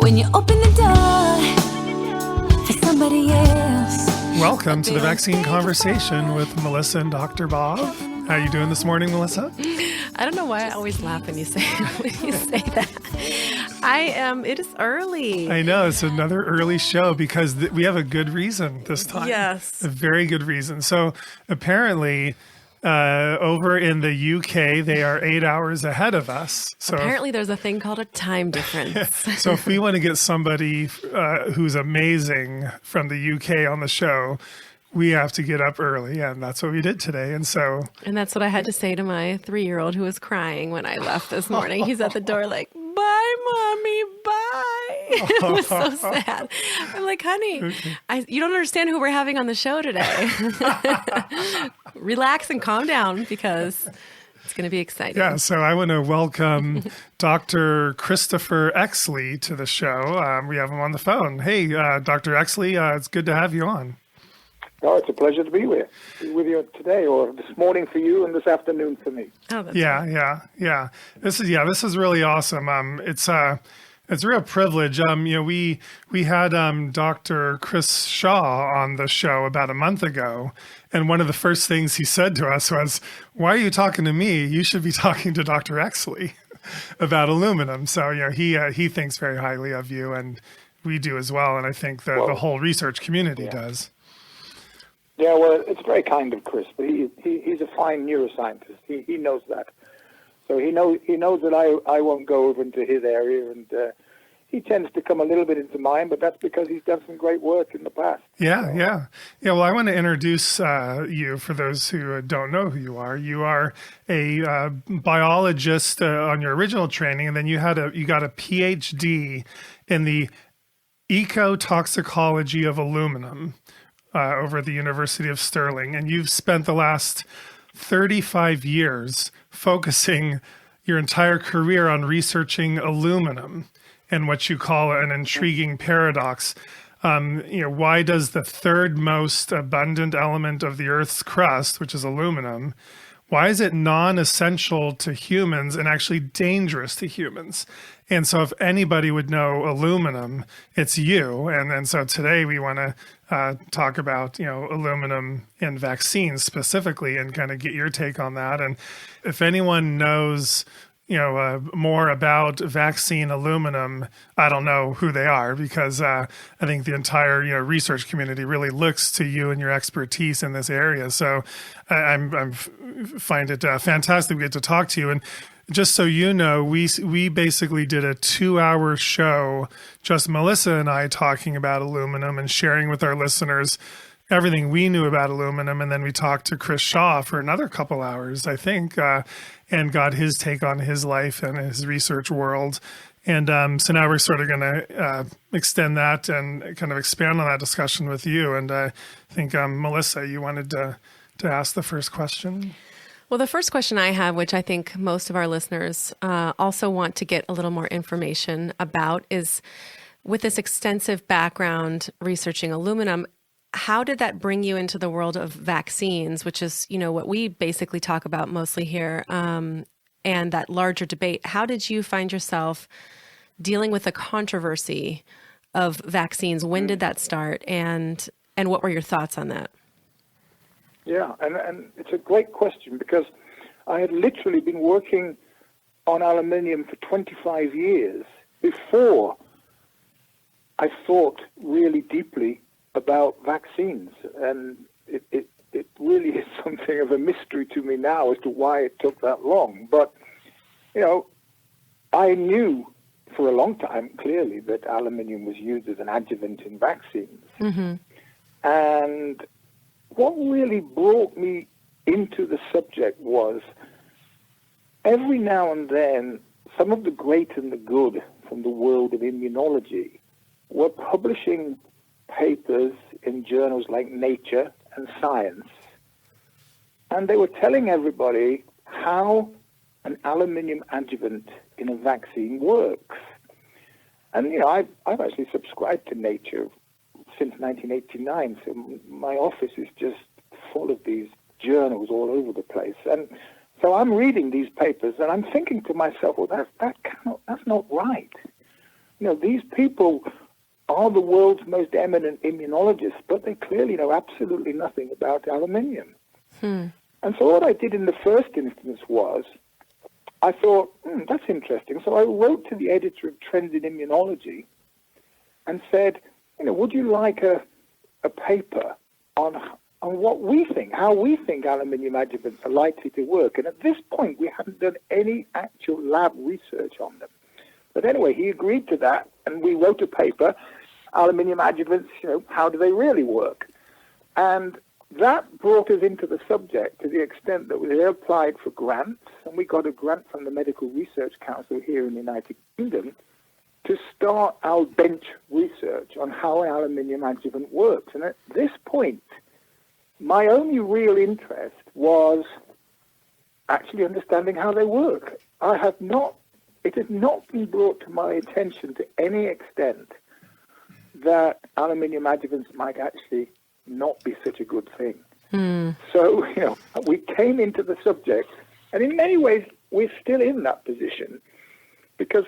when you open the door for somebody else. Welcome to the Vaccine Conversation with Melissa and Dr. Bob. How are you doing this morning, Melissa? I don't know why I always laugh when you say that. It is early. I know, it's another early show because we have a good reason this time. Yes. A very good reason. So apparently, over in the UK, they are 8 hours ahead of us. So apparently there's a thing called a time difference. So if we want to get somebody who's amazing from the UK on the show, we have to get up early, and that's what we did today. And that's what I had to say to my 3-year-old who was crying when I left this morning. He's at the door like, bye, Mommy, bye. It was so sad. I'm like, honey, you don't understand who we're having on the show today. Relax and calm down because it's going to be exciting. Yeah, so I want to welcome Dr. Christopher Exley to the show. We have him on the phone. Hey, Dr. Exley, it's good to have you on. Oh, it's a pleasure to be with you today, or this morning for you, and this afternoon for me. Oh, that's Yeah. This is really awesome. It's a real privilege. We had Dr. Chris Shaw on the show about a month ago, and one of the first things he said to us was, "Why are you talking to me? You should be talking to Dr. Exley about aluminum." So he thinks very highly of you, and we do as well, and I think that the whole research community does. Yeah, well, it's very kind of Chris, but he's a fine neuroscientist. He knows that. So he knows that I won't go over into his area, and he tends to come a little bit into mine, but that's because he's done some great work in the past. Yeah. Well, I want to introduce you for those who don't know who you are. You are a biologist on your original training, and then you got a PhD in the ecotoxicology of aluminum. Over at the University of Stirling, and you've spent the last 35 years focusing your entire career on researching aluminum and what you call an intriguing paradox. Why does the third most abundant element of the Earth's crust, which is aluminum, why is it non-essential to humans and actually dangerous to humans? And so if anybody would know aluminum, it's you. And so today we want to talk about, aluminum in vaccines specifically and kind of get your take on that. And if anyone knows, more about vaccine aluminum, I don't know who they are because I think the entire, research community really looks to you and your expertise in this area. So I find it fantastic we get to talk to you. And just so you know, we basically did a 2-hour show, just Melissa and I talking about aluminum and sharing with our listeners everything we knew about aluminum. And then we talked to Chris Shaw for another couple hours, I think, and got his take on his life and his research world. And so now we're sort of going to extend that and kind of expand on that discussion with you. And I think, Melissa, you wanted to ask the first question? Well, the first question I have, which I think most of our listeners also want to get a little more information about, is with this extensive background researching aluminum, how did that bring you into the world of vaccines, which is, what we basically talk about mostly here, and that larger debate? How did you find yourself dealing with the controversy of vaccines? When did that start, and what were your thoughts on that? Yeah, and it's a great question because I had literally been working on aluminium for 25 years before I thought really deeply about vaccines. And it really is something of a mystery to me now as to why it took that long. But, I knew for a long time, clearly, that aluminium was used as an adjuvant in vaccines. Mm-hmm. And what really brought me into the subject was every now and then some of the great and the good from the world of immunology were publishing papers in journals like Nature and Science, and they were telling everybody how an aluminium adjuvant in a vaccine works. And, I've actually subscribed to Nature since 1989, so my office is just full of these journals all over the place. And so I'm reading these papers, and I'm thinking to myself, well, that's not right. these people are the world's most eminent immunologists, but they clearly know absolutely nothing about aluminium. And so what I did in the first instance was, I thought, that's interesting. So I wrote to the editor of Trends in Immunology and said, would you like a paper on what we think, how we think aluminium adjuvants are likely to work? And at this point, we hadn't done any actual lab research on them. But anyway, he agreed to that, and we wrote a paper, aluminium adjuvants, how do they really work? And that brought us into the subject to the extent that we applied for grants, and we got a grant from the Medical Research Council here in the United Kingdom to start our bench research on how an aluminium adjuvant works. And at this point, my only real interest was actually understanding how they work. It has not been brought to my attention to any extent that aluminium adjuvants might actually not be such a good thing. So, we came into the subject, and in many ways, we're still in that position, because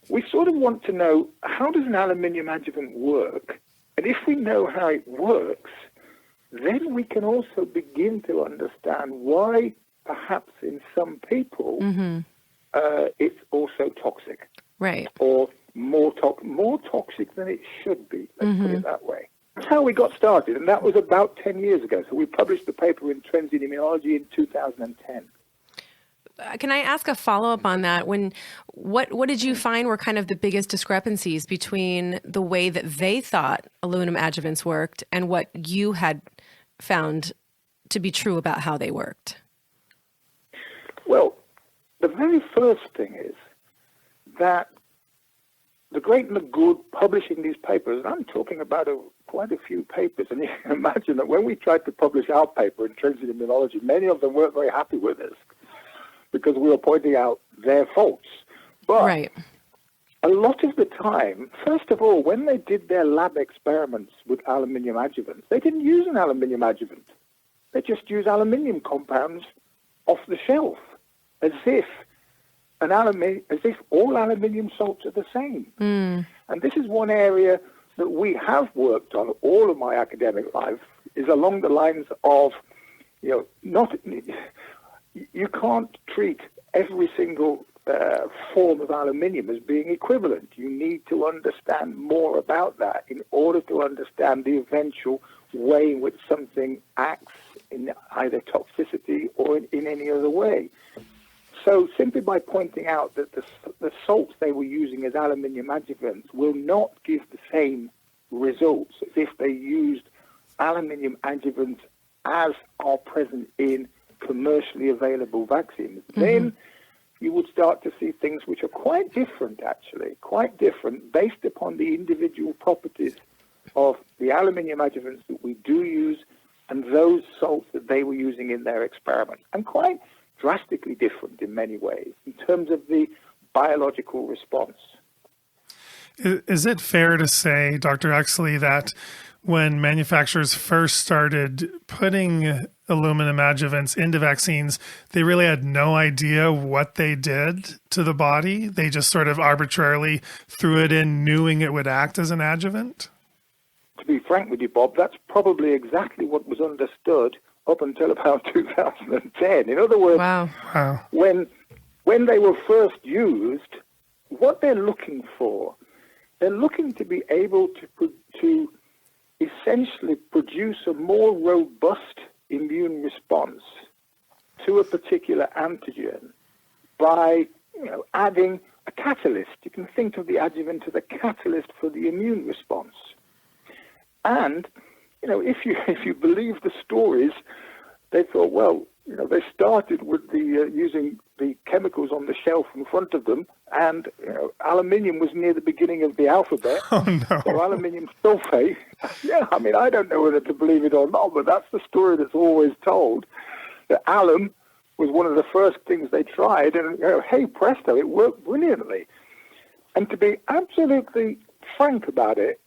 we sort of want to know, how does an aluminium adjuvant work? And if we know how it works, then we can also begin to understand why, perhaps in some people, it's also toxic. Right. Or more toxic than it should be, let's put it that way. That's how we got started, and that was about 10 years ago. So we published the paper in Trends in Immunology in 2010. Can I ask a follow-up on that? What did you find were kind of the biggest discrepancies between the way that they thought aluminum adjuvants worked and what you had found to be true about how they worked? Well, the very first thing is that the great and the good publishing these papers, and I'm talking about quite a few papers, and you can imagine that when we tried to publish our paper in Trends in Immunology, many of them weren't very happy with us because we were pointing out their faults. But a lot of the time, first of all, when they did their lab experiments with aluminium adjuvants, they didn't use an aluminium adjuvant. They just used aluminium compounds off the shelf, as if all aluminium salts are the same. And this is one area that we have worked on all of my academic life, is along the lines of, you can't treat every single form of aluminium as being equivalent. You need to understand more about that in order to understand the eventual way in which something acts in either toxicity or in any other way. So simply by pointing out that the salts they were using as aluminium adjuvants will not give the same results as if they used aluminium adjuvants as are present in commercially available vaccines, then you would start to see things which are quite different, actually, quite different based upon the individual properties of the aluminium adjuvants that we do use and those salts that they were using in their experiments, and quite drastically different in many ways in terms of the biological response. Is it fair to say, Dr. Exley, that when manufacturers first started putting aluminum adjuvants into vaccines, they really had no idea what they did to the body? They just sort of arbitrarily threw it in, knowing it would act as an adjuvant? To be frank with you, Bob, that's probably exactly what was understood up until about 2010. In other words, when they were first used, what they're looking for, they're looking to be able to essentially produce a more robust immune response to a particular antigen by adding a catalyst. You can think of the adjuvant as a catalyst for the immune response. And if you believe the stories, they thought, well, they started with the using the chemicals on the shelf in front of them, and aluminium was near the beginning of the alphabet. Oh no! So aluminium sulfate. Yeah, I mean, I don't know whether to believe it or not, but that's the story that's always told. That alum was one of the first things they tried, and hey presto, it worked brilliantly. And to be absolutely frank about it,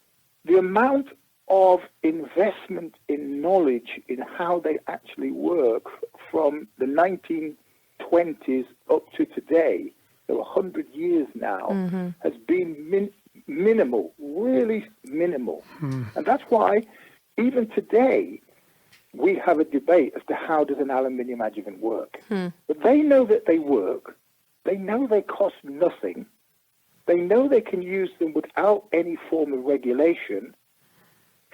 the amount of investment in knowledge in how they actually work from the 1920s up to today, so 100 years now, has been minimal, really minimal. And that's why even today we have a debate as to how does an aluminium adjuvant work. But they know that they work. They know they cost nothing. They know they can use them without any form of regulation.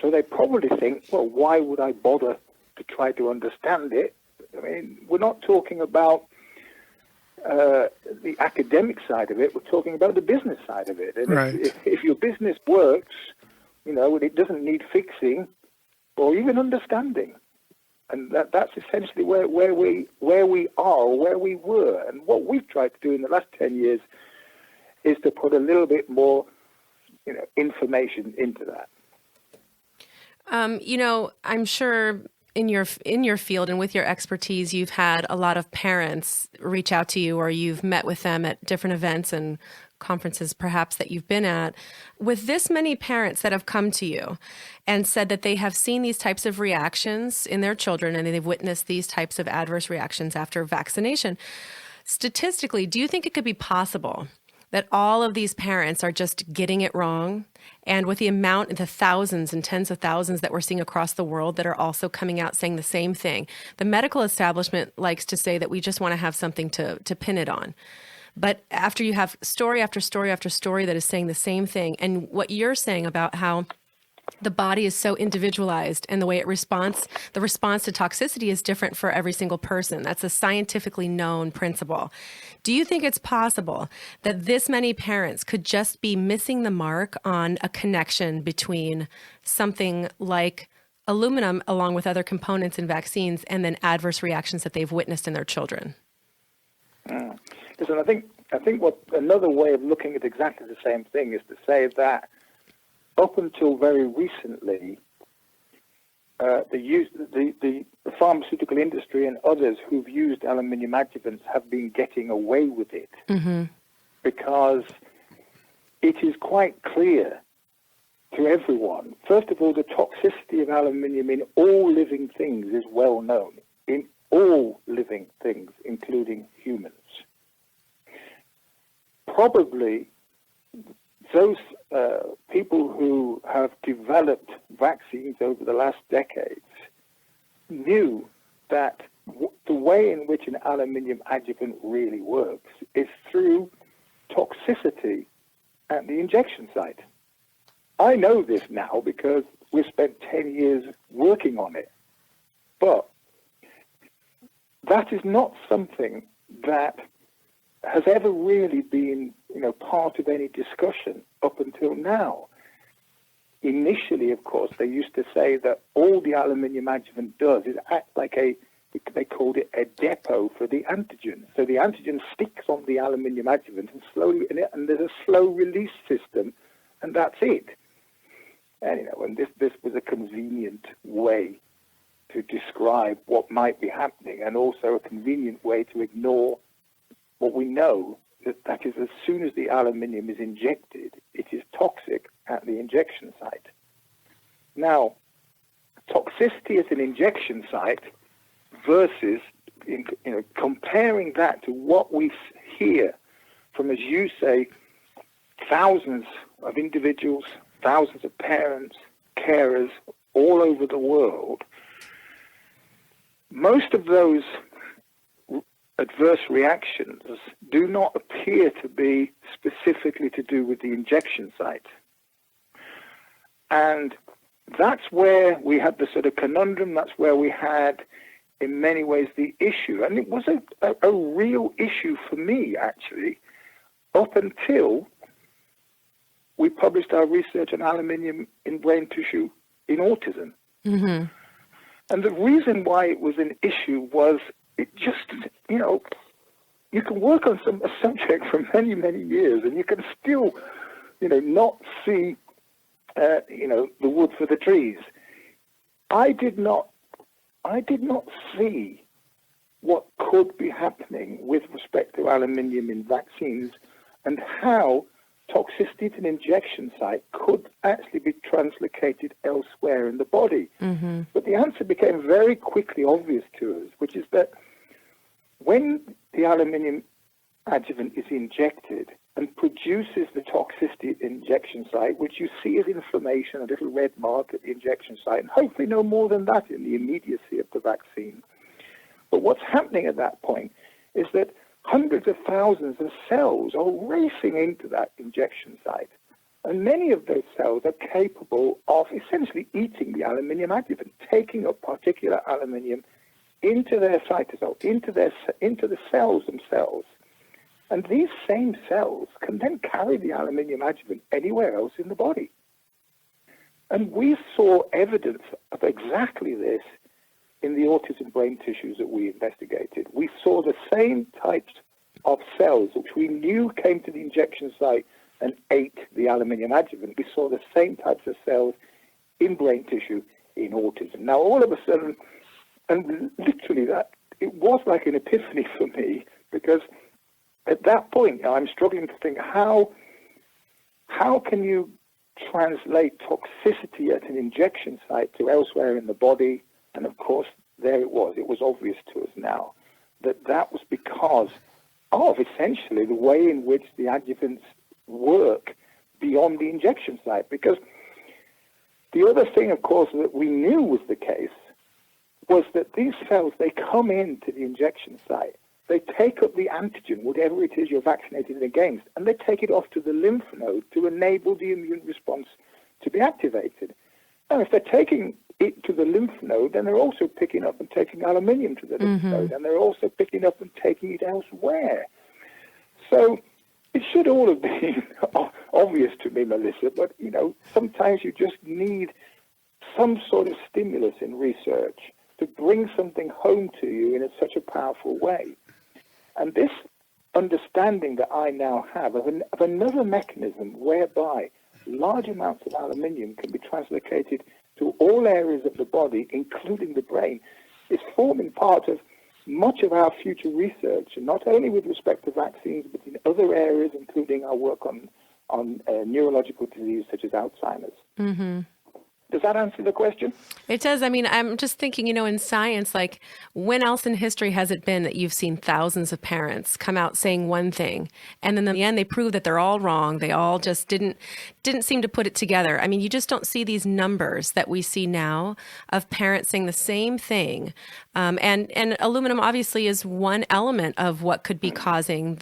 So they probably think, well, why would I bother to try to understand it? I mean, we're not talking about the academic side of it. We're talking about the business side of it. And Right. if your business works, and it doesn't need fixing or even understanding. And that's essentially where we are, or where we were. And what we've tried to do in the last 10 years is to put a little bit more, information into that. I'm sure in your field and with your expertise, you've had a lot of parents reach out to you, or you've met with them at different events and conferences perhaps that you've been at. With this many parents that have come to you and said that they have seen these types of reactions in their children and they've witnessed these types of adverse reactions after vaccination, statistically, do you think it could be possible that all of these parents are just getting it wrong? And with the thousands and tens of thousands that we're seeing across the world that are also coming out saying the same thing, the medical establishment likes to say that we just want to have something to pin it on. But after you have story after story after story that is saying the same thing, and what you're saying about how the body is so individualized and the way the response to toxicity is different for every single person. That's a scientifically known principle. Do you think it's possible that this many parents could just be missing the mark on a connection between something like aluminum along with other components in vaccines and then adverse reactions that they've witnessed in their children? Listen, I think what another way of looking at exactly the same thing is to say that up until very recently, the pharmaceutical industry and others who've used aluminium adjuvants have been getting away with it because it is quite clear to everyone. First of all, the toxicity of aluminium in all living things is well known, in all living things, including humans. Probably those people who have developed vaccines over the last decades knew that the way in which an aluminium adjuvant really works is through toxicity at the injection site. I know this now because we've spent 10 years working on it. But that is not something that has ever really been, part of any discussion up until now. Initially, of course, they used to say that all the aluminium adjuvant does is act like they called it a depot for the antigen. So the antigen sticks on the aluminium adjuvant and there's a slow release system, and that's it. And, and this was a convenient way to describe what might be happening, and also a convenient way to ignore what we know, that is, as soon as the aluminium is injected, it is toxic at the injection site. Now, toxicity at an injection site versus, comparing that to what we hear from, as you say, thousands of individuals, thousands of parents, carers all over the world, most of those adverse reactions do not appear to be specifically to do with the injection site. And that's where we had the sort of conundrum, that's where we had, in many ways, the issue. And it was a real issue for me, actually, up until we published our research on aluminium in brain tissue in autism. Mm-hmm. And the reason why it was an issue was it just, you can work on a subject for many, many years, and you can still, not see, the wood for the trees. I did not see what could be happening with respect to aluminium in vaccines and how toxicity at an injection site could actually be translocated elsewhere in the body. Mm-hmm. But the answer became very quickly obvious to us, which is that when the aluminium adjuvant is injected, and produces the toxicity at the injection site, which you see as inflammation, a little red mark at the injection site, and hopefully no more than that in the immediacy of the vaccine. But what's happening at that point is that hundreds of thousands of cells are racing into that injection site. And many of those cells are capable of essentially eating the aluminium adjuvant, taking up particular aluminium into their cytosol, into the cells themselves. And these same cells can then carry the aluminium adjuvant anywhere else in the body. And we saw evidence of exactly this in the autism brain tissues that we investigated. We saw the same types of cells which we knew came to the injection site and ate the aluminium adjuvant. We saw the same types of cells in brain tissue in autism. Now, all of a sudden, and literally that, it was like an epiphany for me, because at that point, I'm struggling to think, how can you translate toxicity at an injection site to elsewhere in the body? And of course, there it was. It was obvious to us now that was because of essentially the way in which the adjuvants work beyond the injection site. Because the other thing, of course, that we knew was the case was that these cells, they come into the injection site, they take up the antigen, whatever it is you're vaccinated against, and they take it off to the lymph node to enable the immune response to be activated. Now, if they're taking it to the lymph node, then they're also picking up and taking aluminium to the lymph node, and they're also picking up and taking it elsewhere. So it should all have been obvious to me, Melissa, but, you know, sometimes you just need some sort of stimulus in research to bring something home to you in such a powerful way. And this understanding that I now have of another mechanism whereby large amounts of aluminium can be translocated to all areas of the body, including the brain, is forming part of much of our future research, and not only with respect to vaccines, but in other areas, including our work on neurological disease such as Alzheimer's. Mm-hmm. Does that answer the question? It does. I mean, I'm just thinking, you know, in science, like, when else in history has it been that you've seen thousands of parents come out saying one thing, and then in the end they prove that they're all wrong? They all just didn't seem to put it together. I mean, you just don't see these numbers that we see now of parents saying the same thing. And aluminum obviously is one element of what could be causing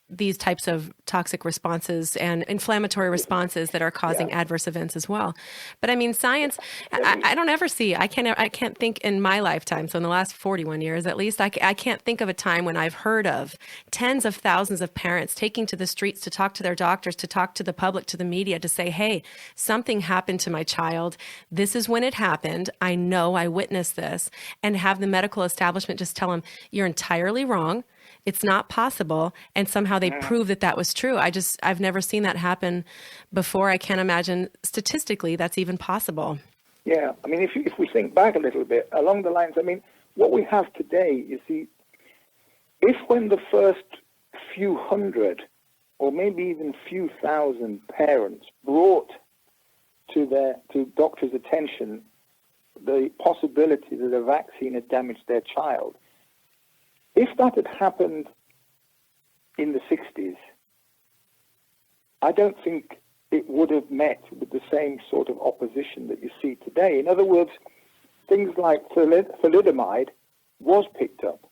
these types of toxic responses and inflammatory responses that are causing adverse events as well. But I mean, science, I don't ever see, I can't think in my lifetime, so in the last 41 years at least, I can't think of a time when I've heard of tens of thousands of parents taking to the streets to talk to their doctors, to talk to the public, to the media, to say, hey, something happened to my child. This is when it happened. I know, I witnessed this, and have the medical establishment just tell them, you're entirely wrong. It's not possible. And somehow they prove that was true. I've never seen that happen before. I can't imagine statistically that's even possible. Yeah. I mean, if we think back a little bit along the lines, I mean, what we have today, you see, if when the first few hundred or maybe even few thousand parents brought to doctors' attention the possibility that a vaccine had damaged their child, if that had happened in the 60s, I don't think it would have met with the same sort of opposition that you see today. In other words, things like thalidomide was picked up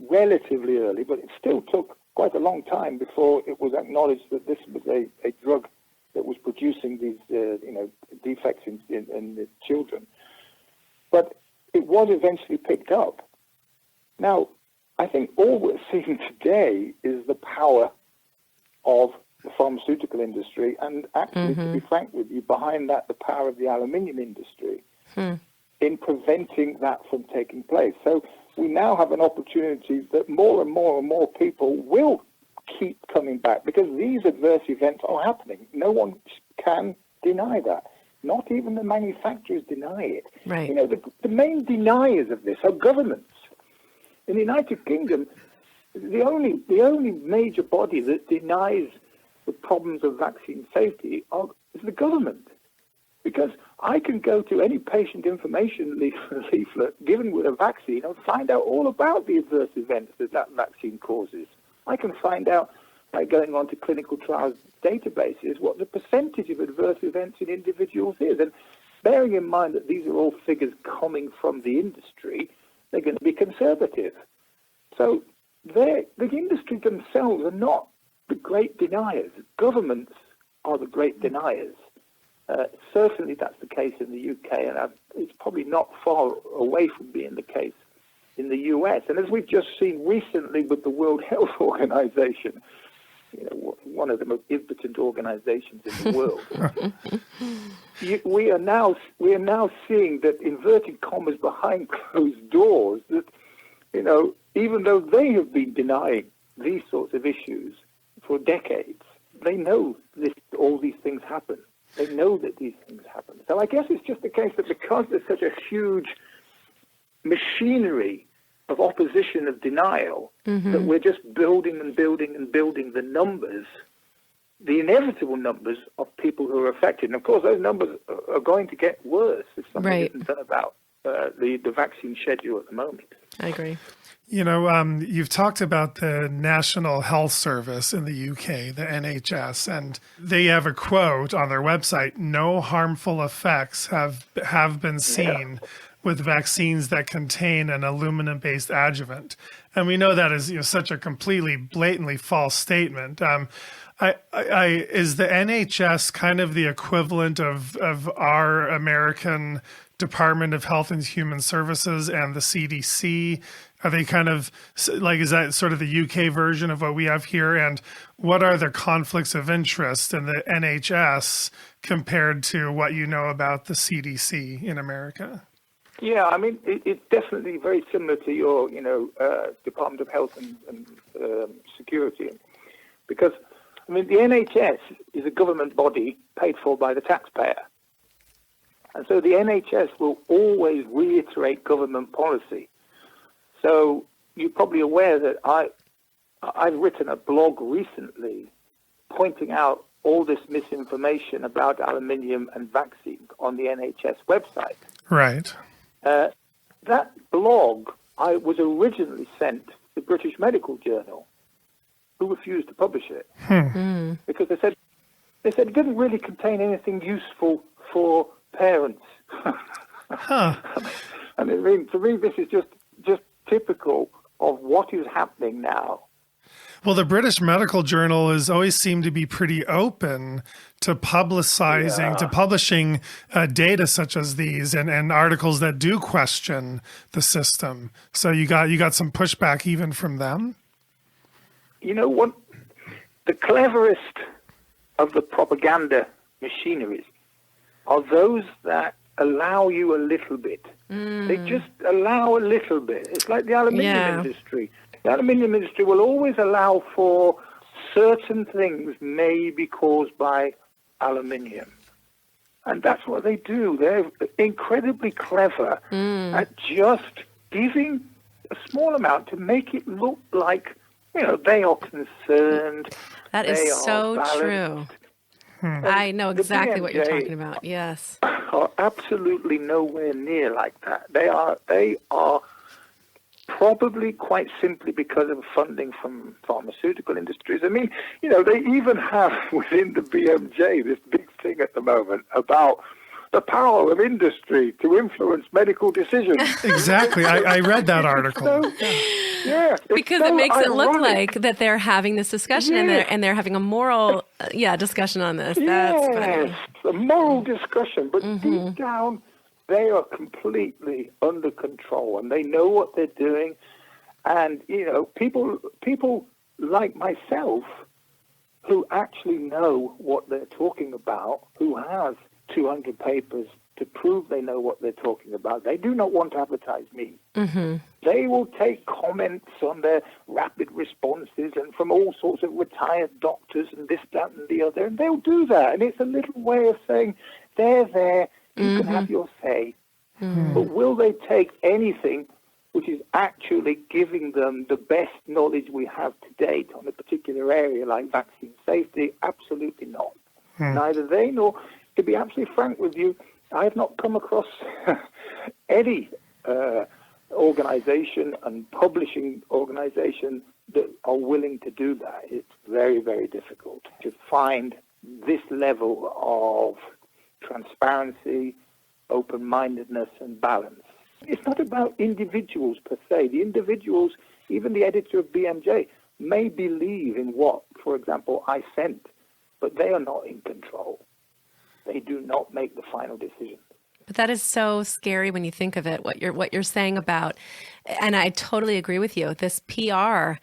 relatively early, but it still took quite a long time before it was acknowledged that this was a drug that was producing these defects in the children. But it was eventually picked up. Now, I think all we're seeing today is the power of the pharmaceutical industry, and actually, to be frank with you, behind that, the power of the aluminium industry in preventing that from taking place. So we now have an opportunity that more and more and more people will keep coming back, because these adverse events are happening. No one can deny that. Not even the manufacturers deny it. Right. You know, the main deniers of this are governments. In the United Kingdom, the only major body that denies the problems of vaccine safety is the government. Because I can go to any patient information leaflet given with a vaccine and find out all about the adverse events that vaccine causes. I can find out by going on to clinical trials databases what the percentage of adverse events in individuals is. And bearing in mind that these are all figures coming from the industry, they're going to be conservative. So the industry themselves are not the great deniers. Governments are the great deniers. Certainly that's the case in the UK, and it's probably not far away from being the case in the US. And as we've just seen recently with the World Health Organization, one of the most impotent organizations in the world, we are now seeing that, inverted commas, behind closed doors, that, even though they have been denying these sorts of issues for decades, they know all these things happen. They know that these things happen. So I guess it's just the case that because there's such a huge machinery of opposition, of denial, that we're just building and building and building the numbers, the inevitable numbers of people who are affected. And of course, those numbers are going to get worse if something isn't done about the vaccine schedule at the moment. I agree. You've talked about the National Health Service in the UK, the NHS, and they have a quote on their website: "No harmful effects have been seen with vaccines that contain an aluminum-based adjuvant." And we know that is such a completely blatantly false statement. Is the NHS kind of the equivalent of our American Department of Health and Human Services and the CDC? Are they kind of like, is that sort of the UK version of what we have here? And what are the conflicts of interest in the NHS compared to what you know about the CDC in America? Yeah, I mean, it's definitely very similar to your, Department of Health and Security. Because, I mean, the NHS is a government body paid for by the taxpayer. And so the NHS will always reiterate government policy. So you're probably aware that I've written a blog recently pointing out all this misinformation about aluminium and vaccines on the NHS website. Right. That blog was originally sent to the British Medical Journal, who refused to publish it because they said it didn't really contain anything useful for parents. And I mean, for me, this is just typical of what is happening now. Well, the British Medical Journal has always seemed to be pretty open to publishing data such as these and articles that do question the system. So you got some pushback even from them? You know what? The cleverest of the propaganda machineries are those that allow you a little bit. They just allow a little bit. It's like the aluminium industry. The aluminium industry will always allow for certain things may be caused by aluminium. And that's what they do. They're incredibly clever at just giving a small amount to make it look like, they are concerned. That is so true. I know exactly what you're talking about. Yes. Are absolutely nowhere near like that. They are probably quite simply because of funding from pharmaceutical industries. I mean, they even have within the BMJ this big thing at the moment about the power of industry to influence medical decisions. Exactly. I read that article. Because it makes it look like that they're having this discussion and they're having a moral discussion on this. That's funny. A moral discussion, but deep down they are completely under control and they know what they're doing. And people like myself who actually know what they're talking about, who have 200 papers to prove they know what they're talking about. They do not want to advertise me. They will take comments on their rapid responses and from all sorts of retired doctors and this, that, and the other, and they'll do that. And it's a little way of saying, they're there, you can have your say. But will they take anything which is actually giving them the best knowledge we have to date on a particular area like vaccine safety? Absolutely not. Neither they nor, to be absolutely frank with you, I have not come across any organization and publishing organization that are willing to do that. It's very, very difficult to find this level of transparency, open-mindedness, and balance. It's not about individuals per se. The individuals, even the editor of BMJ, may believe in what, for example, I sent, but they are not in control. They do not make the final decision. But that is so scary when you think of it, what you're saying about, and I totally agree with you, this PR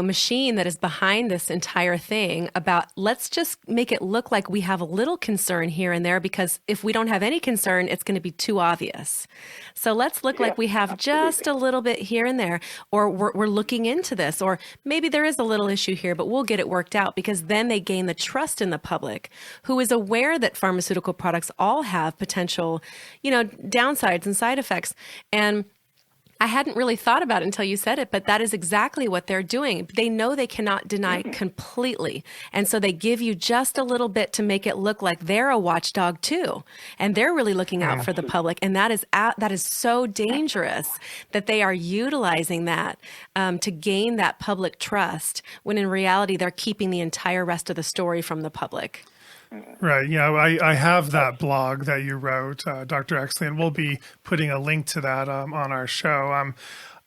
machine that is behind this entire thing about let's just make it look like we have a little concern here and there, because if we don't have any concern, it's going to be too obvious. So let's look like we have just a little bit here and there, or we're looking into this, or maybe there is a little issue here, but we'll get it worked out, because then they gain the trust in the public who is aware that pharmaceutical products all have potential, downsides and side effects. And I hadn't really thought about it until you said it, but that is exactly what they're doing. They know they cannot deny completely. And so they give you just a little bit to make it look like they're a watchdog too. And they're really looking out for the public. And that is so dangerous that they are utilizing that to gain that public trust, when in reality, they're keeping the entire rest of the story from the public. Right. Yeah, I have that blog that you wrote, Dr. Exley, and we'll be putting a link to that on our show.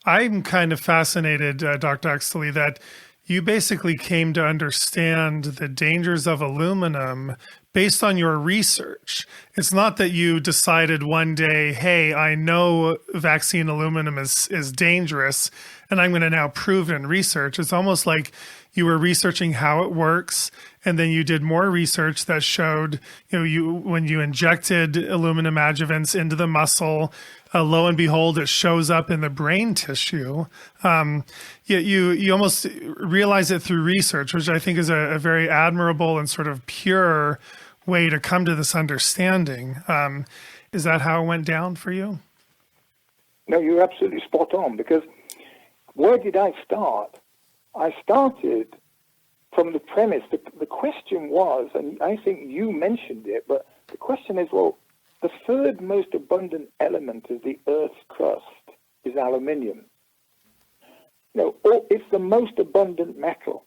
I'm kind of fascinated, Dr. Exley, that you basically came to understand the dangers of aluminum based on your research. It's not that you decided one day, hey, I know vaccine aluminum is dangerous, and I'm going to now prove it in research. It's almost like you were researching how it works, and then you did more research that showed, when you injected aluminum adjuvants into the muscle, lo and behold, it shows up in the brain tissue. You almost realize it through research, which I think is a very admirable and sort of pure way to come to this understanding. Is that how it went down for you? No, you're absolutely spot on, because where did I start? I started from the premise. The question was, and I think you mentioned it, but the question is, well, the third most abundant element of the Earth's crust is aluminium. It's the most abundant metal.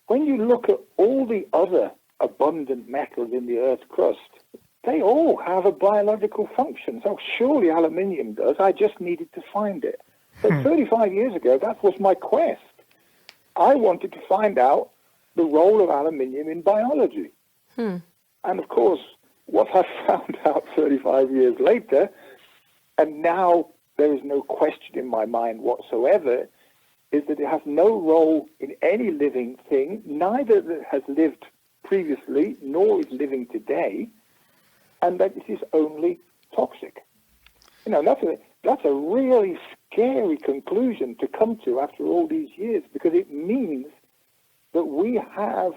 When you look at all the other abundant metals in the Earth's crust, they all have a biological function. So surely aluminium does. I just needed to find it. So 35 years ago, that was my quest. I wanted to find out the role of aluminium in biology. And of course, what I found out 35 years later, and now there is no question in my mind whatsoever, is that it has no role in any living thing, neither that has lived previously nor is living today, and that it is only toxic. That's a really scary conclusion to come to after all these years, because it means that we have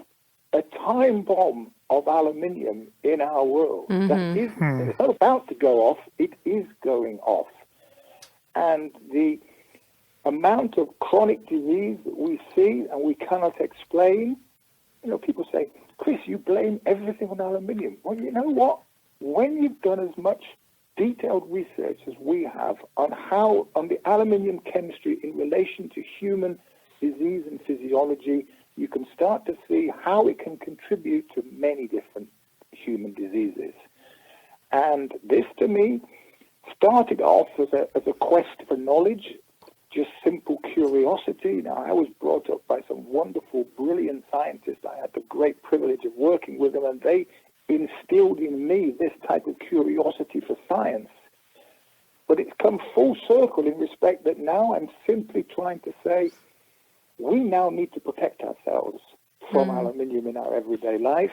a time bomb of aluminium in our world. That is, it's not about to go off, it is going off. And the amount of chronic disease that we see and we cannot explain, people say, Chris, you blame everything on aluminium. Well, you know what? When you've done as much detailed research as we have on the aluminium chemistry in relation to human disease and physiology, you can start to see how it can contribute to many different human diseases. And this, to me, started off as a quest for knowledge, just simple curiosity. Now, I was brought up by some wonderful, brilliant scientists. I had the great privilege of working with them, and they instilled in me this type of curiosity for science. But it's come full circle in respect that now I'm simply trying to say we now need to protect ourselves from aluminium in our everyday life,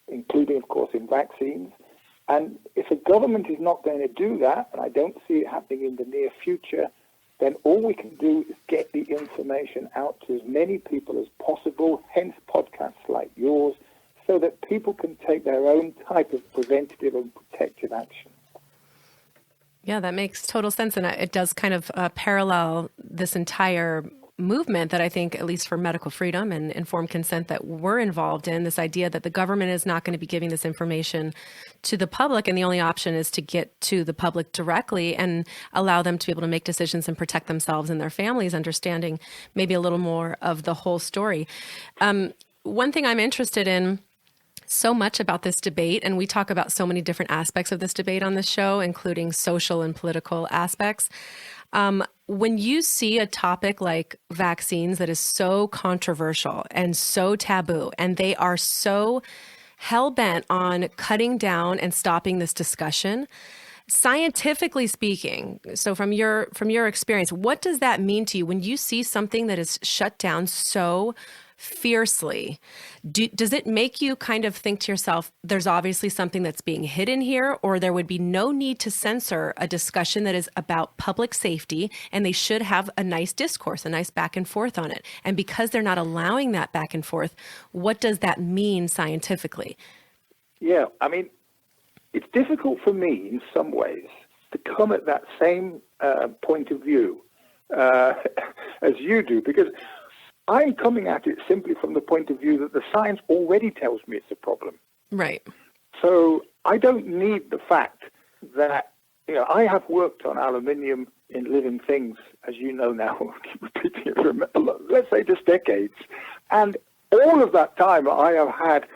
including, of course, in vaccines. And if a government is not going to do that, and I don't see it happening in the near future, then all we can do is get the information out to as many people as possible, hence podcasts like yours, so that people can take their own type of preventative and protective action. Yeah, that makes total sense. And it does kind of parallel this entire movement that I think, at least for medical freedom and informed consent, that we're involved in, this idea that the government is not going to be giving this information to the public, and the only option is to get to the public directly and allow them to be able to make decisions and protect themselves and their families, understanding maybe a little more of the whole story. One thing I'm interested in so much about this debate, and we talk about so many different aspects of this debate on this show, including social and political aspects. When you see a topic like vaccines that is so controversial and so taboo, and they are so hell-bent on cutting down and stopping this discussion, scientifically speaking, so from your experience, what does that mean to you when you see something that is shut down so fiercely? Does it make you kind of think to yourself, there's obviously something that's being hidden here, or there would be no need to censor a discussion that is about public safety, and they should have a nice discourse, a nice back and forth on it? And because they're not allowing that back and forth, what does that mean scientifically? Yeah, I mean, it's difficult for me in some ways to come at that same point of view as you do, because I'm coming at it simply from the point of view that the science already tells me it's a problem. Right. So I don't need the fact that, I have worked on aluminium in living things, as you know now, repeating it for, let's say, just decades. And all of that time I have had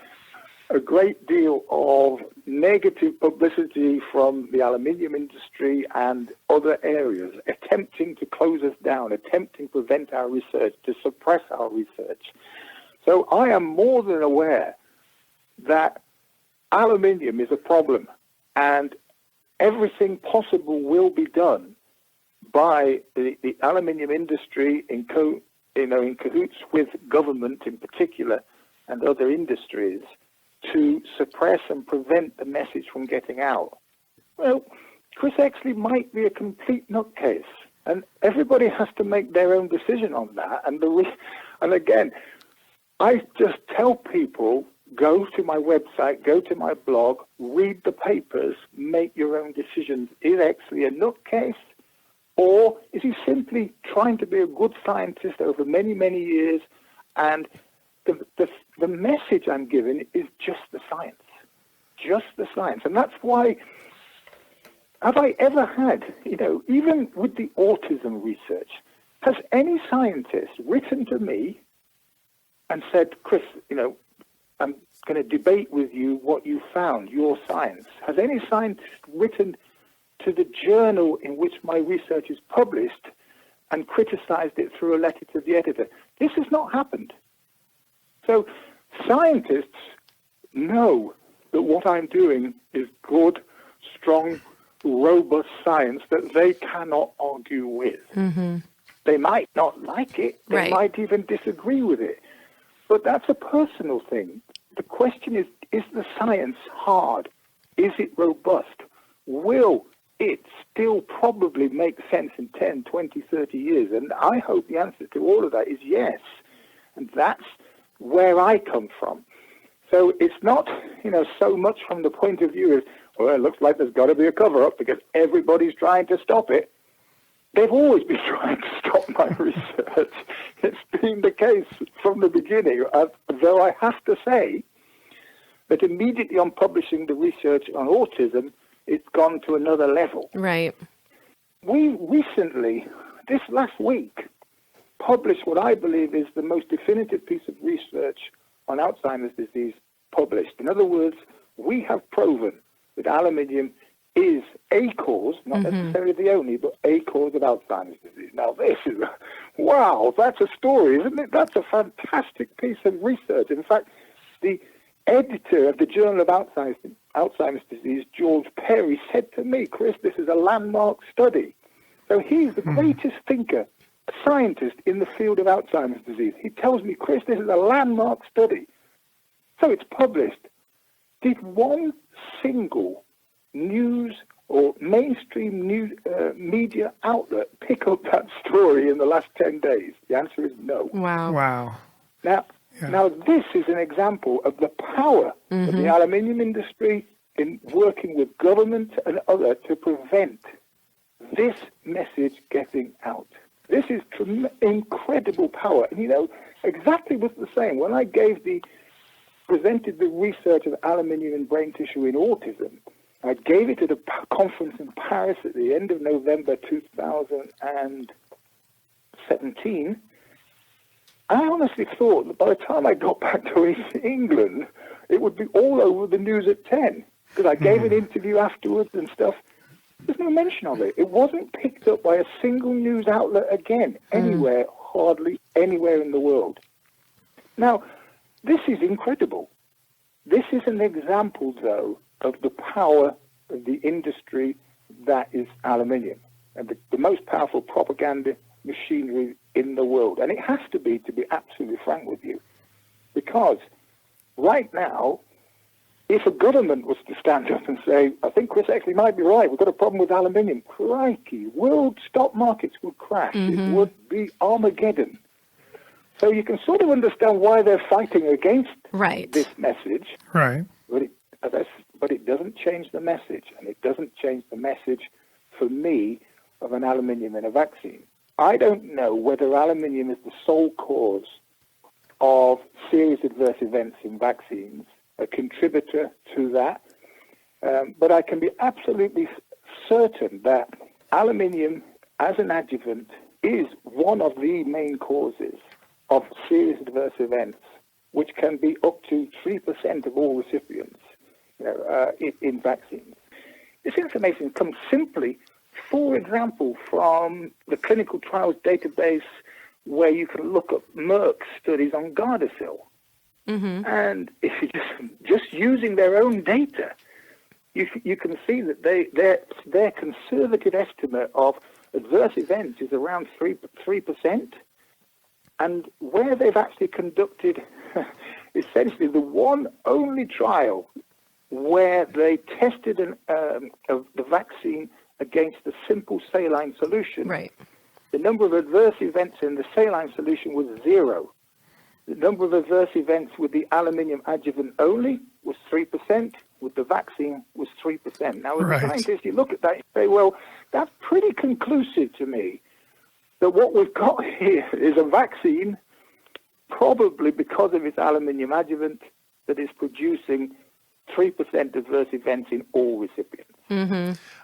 a great deal of negative publicity from the aluminium industry and other areas, attempting to close us down, attempting to prevent our research, to suppress our research. So I am more than aware that aluminium is a problem, and everything possible will be done by the aluminium industry in cahoots with government in particular and other industries, to suppress and prevent the message from getting out. Well, Chris Exley might be a complete nutcase, and everybody has to make their own decision on that. And again, I just tell people, go to my website, go to my blog, read the papers, make your own decisions. Is Exley a nutcase, or is he simply trying to be a good scientist over many, many years, and the message I'm giving is just the science. And that's why, have I ever had, even with the autism research, has any scientist written to me and said, Chris, I'm going to debate with you what you found, your science? Has any scientist written to the journal in which my research is published and criticized it through a letter to the editor? This has not happened. So scientists know that what I'm doing is good, strong, robust science that they cannot argue with. Mm-hmm. They might not like it. They might even disagree with it. But that's a personal thing. The question is the science hard? Is it robust? Will it still probably make sense in 10, 20, 30 years? And I hope the answer to all of that is yes. And that's where I come from. So it's not, so much from the point of view of, well, it looks like there's got to be a cover-up because everybody's trying to stop it. They've always been trying to stop my research. It's been the case from the beginning, though I have to say that immediately on publishing the research on autism, it's gone to another level. Right. We recently, this last week, published what I believe is the most definitive piece of research on Alzheimer's disease published. In other words, we have proven that aluminium is a cause, not necessarily the only, but a cause of Alzheimer's disease. Now, this is, wow, that's a story, isn't it? That's a fantastic piece of research. In fact, the editor of the Journal of Alzheimer's Disease, George Perry, said to me, Chris, this is a landmark study. So he's the greatest thinker, scientist in the field of Alzheimer's disease. He tells me, Chris, this is a landmark study. So it's published. Did one single news or mainstream news media outlet pick up that story in the last 10 days? The answer is no. Wow. Now this is an example of the power of the aluminium industry in working with government and other to prevent this message getting out. This is incredibly incredible power. And, exactly was the same. When I presented the research of aluminium in brain tissue in autism, I gave it at a conference in Paris at the end of November 2017. I honestly thought that by the time I got back to England, it would be all over the news at 10, because I gave an interview afterwards and stuff. There's no mention of it. It wasn't picked up by a single news outlet again, anywhere, hardly anywhere in the world. Now, this is incredible. This is an example, though, of the power of the industry that is aluminium, and the most powerful propaganda machinery in the world. And it has to be absolutely frank with you, because right now, if a government was to stand up and say, I think Chris Exley might be right, we've got a problem with aluminium, crikey, world stock markets would crash. It would be Armageddon. So you can sort of understand why they're fighting against this message. Right. But it doesn't change the message, and it doesn't change the message, for me, of an aluminium in a vaccine. I don't know whether aluminium is the sole cause of serious adverse events in vaccines, a contributor to that, but I can be absolutely certain that aluminium as an adjuvant is one of the main causes of serious adverse events, which can be up to 3% of all recipients in vaccines. This information comes simply, for example, from the clinical trials database, where you can look at Merck's studies on Gardasil. And if you just using their own data, you can see that their conservative estimate of adverse events is around 3%, and where they've actually conducted essentially the one only trial where they tested the vaccine against a simple saline solution. Right. The number of adverse events in the saline solution was 0. The number of adverse events with the aluminium adjuvant only was 3%. With the vaccine was 3%. Now, as a scientist, you look at that and say, well, that's pretty conclusive to me that what we've got here is a vaccine, probably because of its aluminium adjuvant, that is producing 3% adverse events in all recipients.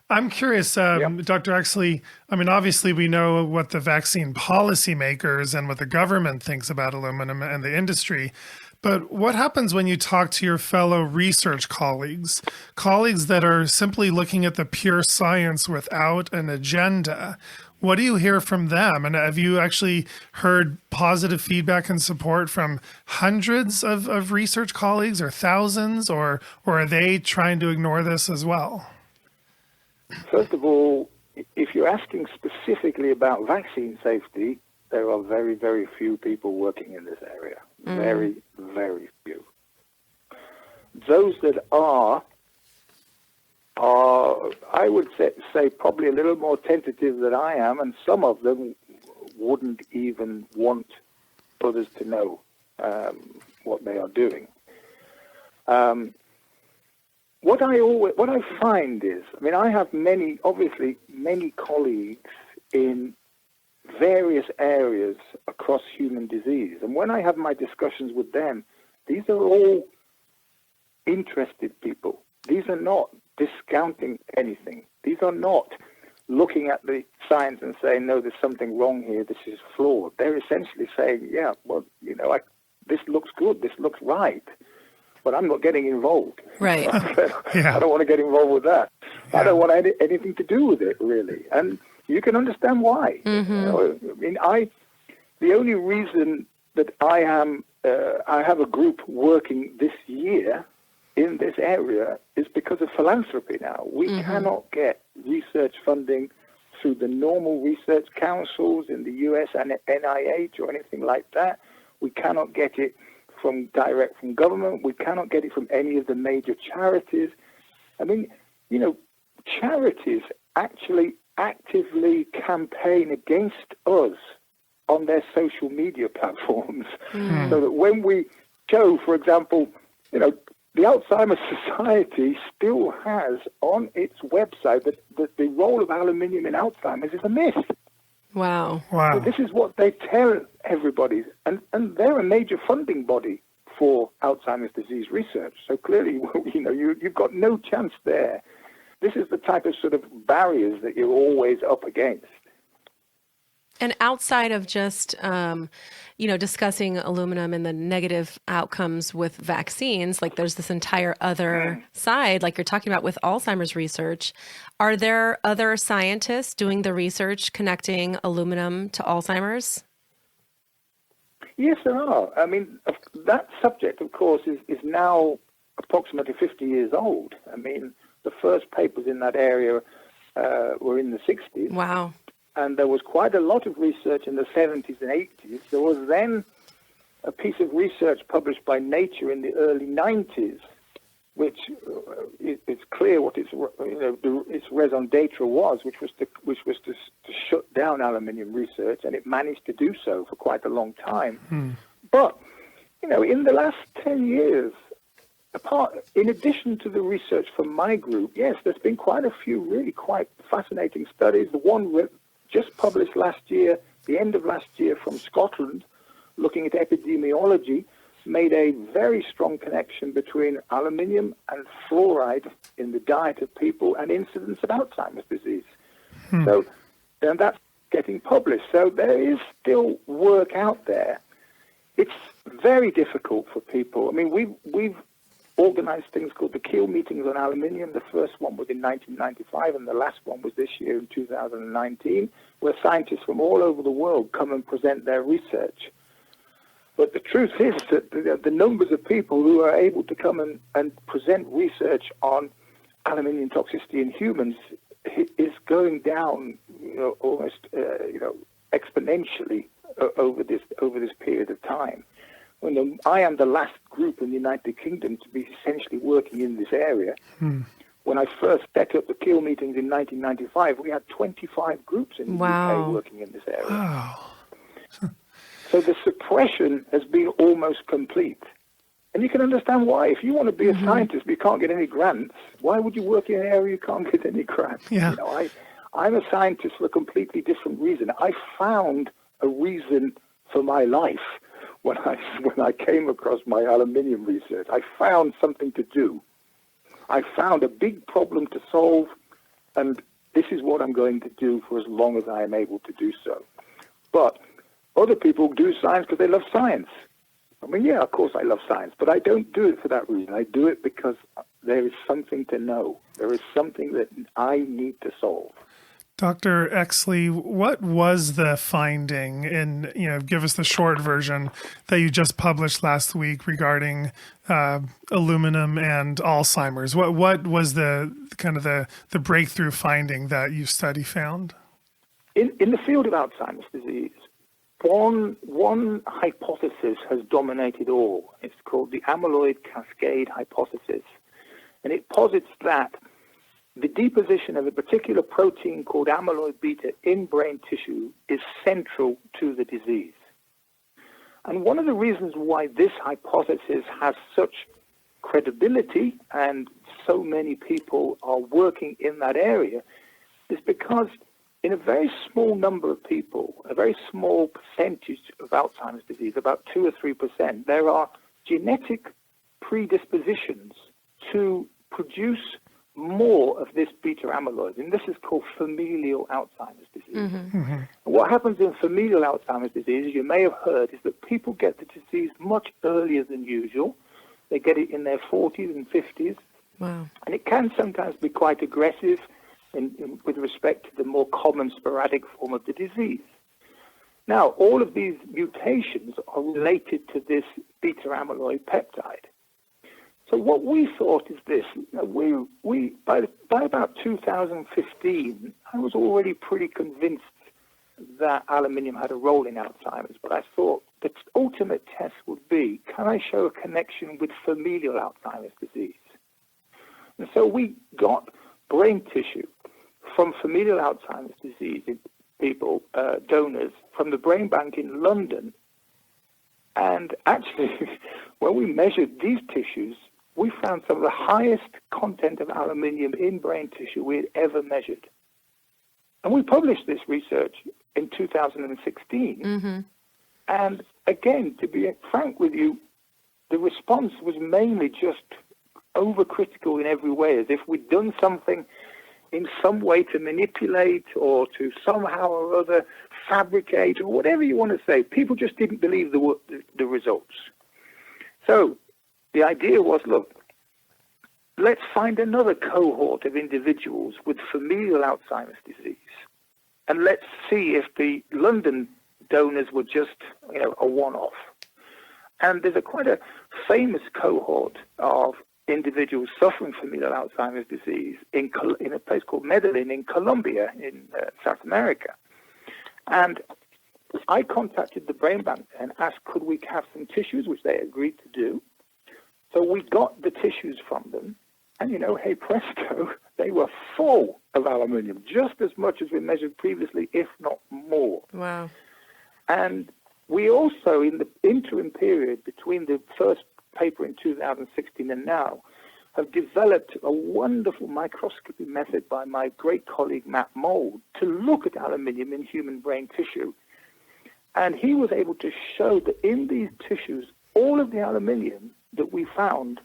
I'm curious, Dr. Exley, I mean, obviously we know what the vaccine policymakers and what the government thinks about aluminum and the industry, but what happens when you talk to your fellow research colleagues that are simply looking at the pure science without an agenda? What do you hear from them? And have you actually heard positive feedback and support from hundreds of research colleagues or thousands, or are they trying to ignore this as well? First of all, if you're asking specifically about vaccine safety, there are very, very few people working in this area. Very, very few. Those that are I would say probably a little more tentative than I am, and some of them wouldn't even want others to know what they are doing. What I find is, I mean, I have many colleagues in various areas across human disease, and when I have my discussions with them, these are all interested people. These are not discounting anything. These are not looking at the science and saying, no, there's something wrong here, this is flawed. They're essentially saying, yeah, well, this looks good, this looks right, but I'm not getting involved. Right. I don't want to get involved with that. Yeah. I don't want anything to do with it, really. And you can understand why. The only reason that I have a group working this year in this area is because of philanthropy now. We cannot get research funding through the normal research councils in the US and NIH or anything like that. We cannot get it direct from government. We cannot get it from any of the major charities. I mean, charities actually actively campaign against us on their social media platforms. So that when we show, for example, the Alzheimer's Society still has on its website that the role of aluminium in Alzheimer's is a myth. Wow. So this is what they tell everybody's, and they're a major funding body for Alzheimer's disease research. So clearly, you've got no chance there. This is the type of sort of barriers that you're always up against. And outside of just, discussing aluminum and the negative outcomes with vaccines, like there's this entire other side, like you're talking about with Alzheimer's research. Are there other scientists doing the research connecting aluminum to Alzheimer's? Yes, there are. I mean, that subject, of course, is now approximately 50 years old. I mean, the first papers in that area were in the 60s. Wow. And there was quite a lot of research in the 70s and 80s. There was then a piece of research published by Nature in the early 90s, which it's clear what its raison d'etre was, which was to shut down aluminium research, and it managed to do so for quite a long time. But in the last 10 years, in addition to the research from my group, yes, there's been quite a few really quite fascinating studies. The one just published last year, the end of last year, from Scotland, looking at epidemiology, made a very strong connection between aluminium and fluoride in the diet of people and incidence of Alzheimer's disease. So, and that's getting published. So there is still work out there. It's very difficult for people. I mean, we've organized things called the Kiel Meetings on Aluminium. The first one was in 1995, and the last one was this year in 2019, where scientists from all over the world come and present their research. But the truth is that the numbers of people who are able to come and present research on aluminium toxicity in humans is going down, almost, exponentially over this period of time. I am the last group in the United Kingdom to be essentially working in this area. When I first set up the Kiel Meetings in 1995, we had 25 groups in the UK working in this area. Wow. So the suppression has been almost complete. And you can understand why. If you want to be a scientist but you can't get any grants, why would you work in an area you can't get any grants? Yeah. I'm a scientist for a completely different reason. I found a reason for my life when I came across my aluminium research. I found something to do. I found a big problem to solve, and this is what I'm going to do for as long as I am able to do so. But other people do science because they love science. I mean, yeah, of course I love science, but I don't do it for that reason. I do it because there is something to know. There is something that I need to solve. Dr. Exley, what was the finding in, give us the short version that you just published last week regarding aluminum and Alzheimer's? What was the kind of the breakthrough finding that your study found? In the field of Alzheimer's disease, one hypothesis has dominated all. It's called the amyloid cascade hypothesis. And it posits that the deposition of a particular protein called amyloid beta in brain tissue is central to the disease. And one of the reasons why this hypothesis has such credibility and so many people are working in that area is because in a very small number of people, a very small percentage of Alzheimer's disease, about 2 or 3%, there are genetic predispositions to produce more of this beta amyloid, and this is called familial Alzheimer's disease. And what happens in familial Alzheimer's disease, as you may have heard, is that people get the disease much earlier than usual. They get it in their 40s and 50s. Wow. And it can sometimes be quite aggressive with respect to the more common sporadic form of the disease. Now, all of these mutations are related to this beta amyloid peptide. So what we thought is this: we by about 2015, I was already pretty convinced that aluminium had a role in Alzheimer's, but I thought the ultimate test would be, can I show a connection with familial Alzheimer's disease? And so we got brain tissue from familial Alzheimer's disease in people, donors, from the brain bank in London. And actually, when we measured these tissues, we found some of the highest content of aluminium in brain tissue we had ever measured. And we published this research in 2016. And again, to be frank with you, the response was mainly just overcritical in every way, as if we'd done something in some way to manipulate or to somehow or other fabricate or whatever you want to say. People just didn't believe the results. So the idea was, look, let's find another cohort of individuals with familial Alzheimer's disease, and let's see if the London donors were just, a one-off. And there's quite a famous cohort of individuals suffering familial Alzheimer's disease in a place called Medellin in Colombia, in South America. And I contacted the brain bank and asked, could we have some tissues, which they agreed to do. So we got the tissues from them, and hey presto, they were full of aluminium, just as much as we measured previously, if not more. Wow. And we also, in the interim period between the first paper in 2016 and now, have developed a wonderful microscopy method by my great colleague Matt Mould to look at aluminium in human brain tissue. And he was able to show that in these tissues, all of the aluminium that we found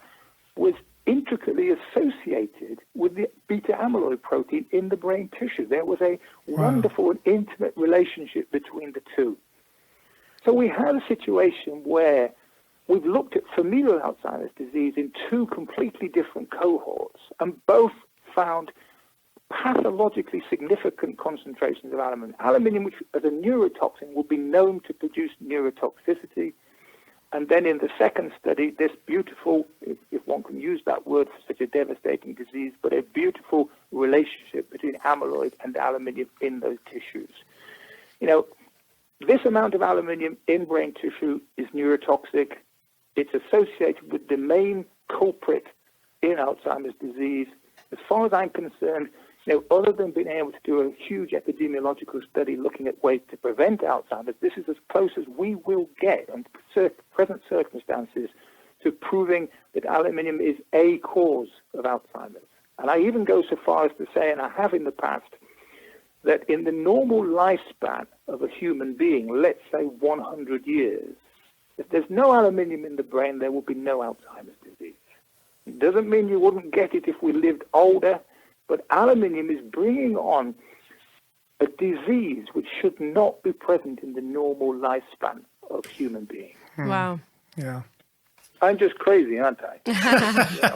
was intricately associated with the beta amyloid protein in the brain tissue. There was a wonderful and intimate relationship between the two. So we have a situation where we've looked at familial Alzheimer's disease in two completely different cohorts, and both found pathologically significant concentrations of aluminium. Aluminium, which as a neurotoxin will be known to produce neurotoxicity. And then in the second study, this beautiful, if one can use that word for such a devastating disease, but a beautiful relationship between amyloid and aluminium in those tissues. This amount of aluminium in brain tissue is neurotoxic. It's associated with the main culprit in Alzheimer's disease. As far as I'm concerned, other than being able to do a huge epidemiological study looking at ways to prevent Alzheimer's, this is as close as we will get under present circumstances to proving that aluminium is a cause of Alzheimer's. And I even go so far as to say, and I have in the past, that in the normal lifespan of a human being, let's say 100 years, if there's no aluminium in the brain, there will be no Alzheimer's disease. It doesn't mean you wouldn't get it if we lived older, but aluminium is bringing on a disease which should not be present in the normal lifespan of human beings. Wow. Yeah. I'm just crazy, aren't I?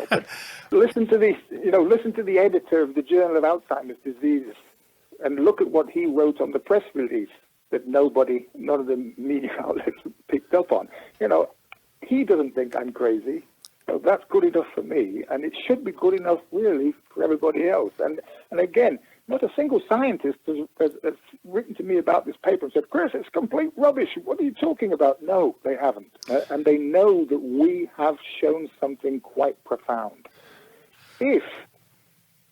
But listen to the editor of the Journal of Alzheimer's Disease and look at what he wrote on the press release that none of the media outlets picked up on. He doesn't think I'm crazy. So that's good enough for me, and it should be good enough, really, for everybody else. And again, not a single scientist has written to me about this paper and said, Chris, it's complete rubbish. What are you talking about? No, they haven't. And they know that we have shown something quite profound. If